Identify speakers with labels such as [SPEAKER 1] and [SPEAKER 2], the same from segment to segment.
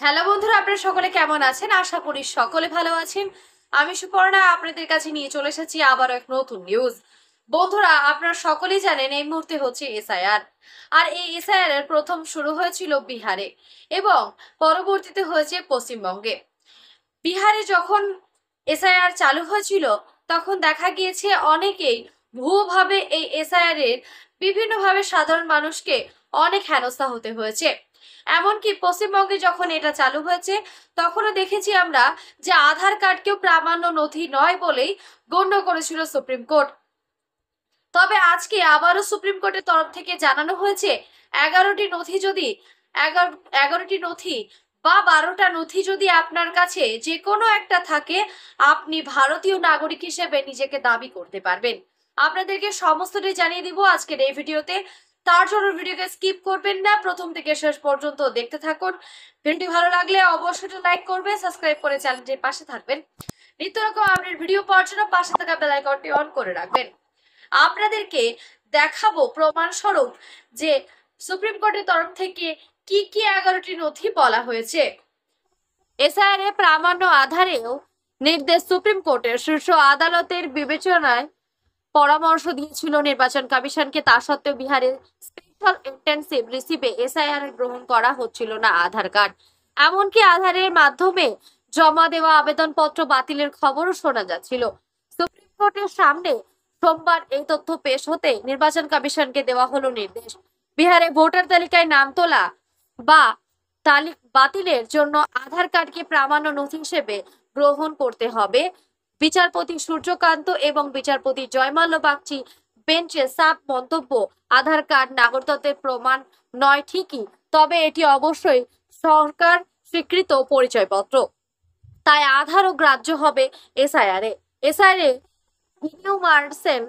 [SPEAKER 1] Hello বন্ধুরা, আপনারা সকলে কেমন আছেন? আশা করি সকলে ভালো আছেন। আমি সুপর্ণা আপনাদের কাছে নিয়ে চলে এসেছি আবারও এক নতুন নিউজ। বন্ধুরা, আপনারা সকলেই জানেন এই মুহূর্তে হচ্ছে এসআইআর। আর এই এসআইআর এর প্রথম শুরু হয়েছিল বিহারে এবং পরবর্তীতে হয়েছে পশ্চিমবঙ্গে। বিহারে যখন এসআইআর চালু হয়েছিল তখন দেখা গিয়েছে অনেকেই ভুয়োভাবে এই এসআইআর এর বিভিন্নভাবে সাধারণ মানুষকে অনেক হেনস্থা হতে হয়েছে। এমনকি পশ্চিমবঙ্গে যখন এটা চালু হয়েছে তখনও দেখেছি আমরা যে আধার কার্ডকেও প্রামাণ্য নথি নয় বলেই গণ্য করেছিল সুপ্রিম কোর্ট। তবে আজকে আবারও সুপ্রিম কোর্টের তরফ থেকে জানানো হয়েছে 11টি নথি যদি 11টি নথি বা 12টা নথি যদি আপনার কাছে যে কোনো একটা থাকে, আপনি ভারতীয় নাগরিক হিসেবে নিজেকে দাবি করতে পারবেন। আপনাদেরকে সমস্তটাই জানিয়ে দিব আজকের এই ভিডিওতে। তার জন্য ভিডিওকে স্কিপ করবেন না, প্রথম থেকে শেষ পর্যন্ত দেখতে থাকুন। ভিডিওটি ভালো লাগলে অবশ্যই লাইক করবেন, সাবস্ক্রাইব করে চ্যানেলটির পাশে থাকবেন। নিত্য রকম আপডেট ভিডিও পাওয়ার জন্য পাশে থাকা বেল আইকনটি অন করে রাখবেন। আপনাদেরকে দেখাবো প্রমাণস্বরূপ যে সুপ্রিম কোর্টের তরফ থেকে কি কি 11টি নথি বলা হয়েছে। এসআইআর এর প্রামাণ্য আধারেও নির্দেশ সুপ্রিম কোর্টের শীর্ষ আদালতের বিবেচনায় পরামর্শ দিয়েছিল নির্বাচন কমিশনকে। তা সত্ত্বেও বিহারের স্পেশাল ইন্টেনসিভ রিসিভে এসআইআর গ্রহণ করা হচ্ছিল না আধার কার্ড। এমনকি আধারের মাধ্যমে জমা দেওয়া আবেদনপত্র বাতিলের খবরও শোনা যাচ্ছিল। সুপ্রিম কোর্টের সামনে সোমবার এই তথ্য পেশ হতে নির্বাচন কমিশনকে দেওয়া হলো নির্দেশ। বিহারে ভোটার তালিকায় নাম তোলা বা বাতিলের জন্য আধার কার্ডকে প্রামাণ্য নথি হিসেবে গ্রহণ করতে হবে। বিচারপতি সূর্যকান্ত এবং বিচারপতি জয়মাল্য বাগচি বেঞ্চে সাব মন্তব্য, আধার কার্ড নাগরিকত্বের প্রমাণ নয় ঠিকই, তবে এটি অবশ্যই সরকার স্বীকৃত পরিচয়পত্র, তাই আধারও গ্রাহ্য হবে এসআইআর এ। ইনিউমারেশন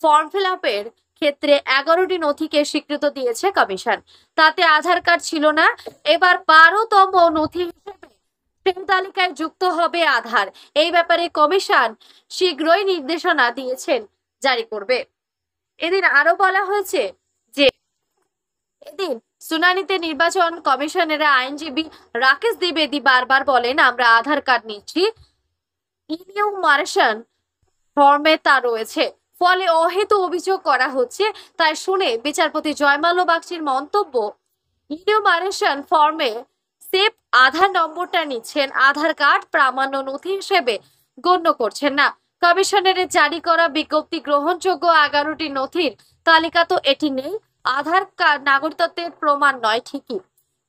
[SPEAKER 1] ফর্ম ফিল আপের ক্ষেত্রে 11টি নথিকে স্বীকৃত দিয়েছে কমিশন। তাতে আধার কার্ড ছিল না। এবার 12তম নথি হিসেবে সেই তালিকায় যুক্ত হবে আধার। এই ব্যাপারে কমিশন শীঘ্রই নির্দেশনা দিয়েছেন জারি করবে। এদিন আরো বলা হয়েছে যে এদিন শুনানিতে নির্বাচন কমিশনের আইনজীবী রাকেশ দ্বিবেদী বারবার বলেন, আমরা আধার কার্ড নিচ্ছি, ইনিউমারেশন ফর্মে তা রয়েছে, ফলে অহেতু অভিযোগ করা হচ্ছে। তাই শুনে বিচারপতি জয়মাল্য বাগচির মন্তব্য, ইনিউমারেশন ফর্মে সেফ আধার নম্বরটা নিচ্ছেন, আধার কার্ড প্রামাণ্য নথি হিসেবে গণ্য করছেন না। কমিশনের জারি করা বিজ্ঞপ্তি গ্রহণযোগ্য 11টি নথির তালিকা তো এটি নেই। আধার কার্ড নাগরিকত্বের প্রমাণ নয় ঠিকই,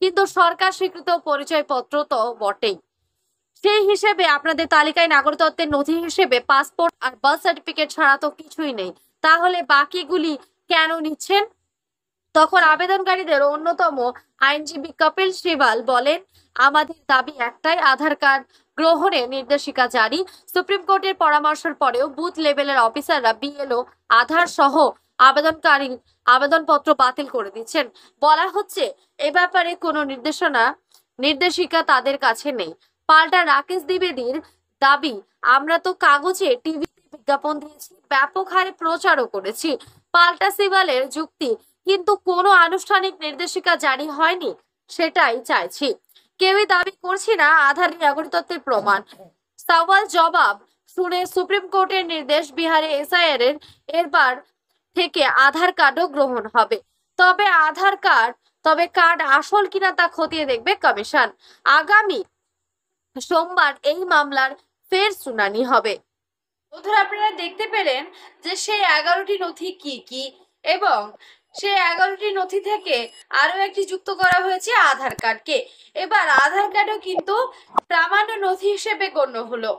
[SPEAKER 1] কিন্তু সরকার স্বীকৃত পরিচয়পত্র তো বটেই। সেই হিসেবে আপনাদের তালিকায় নাগরিকত্বের নথি হিসেবে পাসপোর্ট আর বার্থ সার্টিফিকেট ছাড়া তো কিছুই নেই, তাহলে বাকিগুলি কেন নিচ্ছেন? তখন আবেদনকারীদের অন্যতম আইনজীবী কপিল সিবাল বলেন, আমাদের দাবি একটাই, আধার কার্ড গ্রহণের নির্দেশিকা জারি। সুপ্রিম কোর্টের পরামর্শের পরেও বুথ লেভেলের অফিসাররা বিএলও আধার সহ আবেদনকারী আবেদনপত্র বাতিল করে দিচ্ছেন। বলা হচ্ছে এ ব্যাপারে কোনো নির্দেশিকা তাদের কাছে নেই। পাল্টা রাকেশ দ্বিবেদীর দাবি, আমরা তো কাগজে টিভিতে বিজ্ঞাপন দিয়েছি, ব্যাপক হারে প্রচারও করেছি। পাল্টা সিবালের যুক্তি, কিন্তু কোনো আনুষ্ঠানিক নির্দেশিকা জারি হয়নি, সেটাই চাইছি। কেউই দাবি করছি না আধার নাগরিকত্বের প্রমাণ। সওয়াল জবাব শুনে সুপ্রিম কোর্টের নির্দেশ, বিহারে এসআইআর এরবার থেকে আধার কার্ডও গ্রহণ হবে। তবে কার্ড আসল কিনা তা খতিয়ে দেখবে কমিশন। আগামী সোমবার এই মামলার ফের শুনানি হবে। বন্ধুরা, আপনারা দেখতে পেলেন যে সেই 11টি নথি কি কি, এবং সেই 11টি নথি থেকে আরো একটি যুক্ত করা হয়েছে আধার কার্ডকে। এবার আধার কার্ডও কিন্তু প্রামাণ্য নথি হিসেবে গণ্য হলো,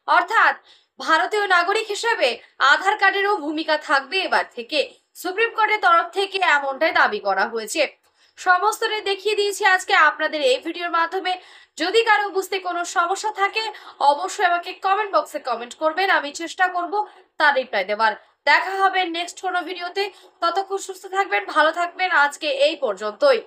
[SPEAKER 1] অর্থাৎ ভারতীয় নাগরিক হিসেবে আধার কার্ডেরও ভূমিকা থাকবে এবার থেকে। সুপ্রিম কোর্টের তরফ থেকে এমনটাই দাবি করা হয়েছে। সমস্তটাই দেখিয়ে দিয়েছি আজকে আপনাদের এই ভিডিওর মাধ্যমে। যদি কারো বুঝতে কোনো সমস্যা থাকে অবশ্যই আমাকে কমেন্ট বক্সে কমেন্ট করবেন, আমি চেষ্টা করব তার রিপ্লাই দেওয়ার। দেখা হবে নেক্সট কোনো ভিডিওতে। ততক্ষণ সুস্থ থাকবেন, ভালো থাকবেন। আজকে এই পর্যন্তই।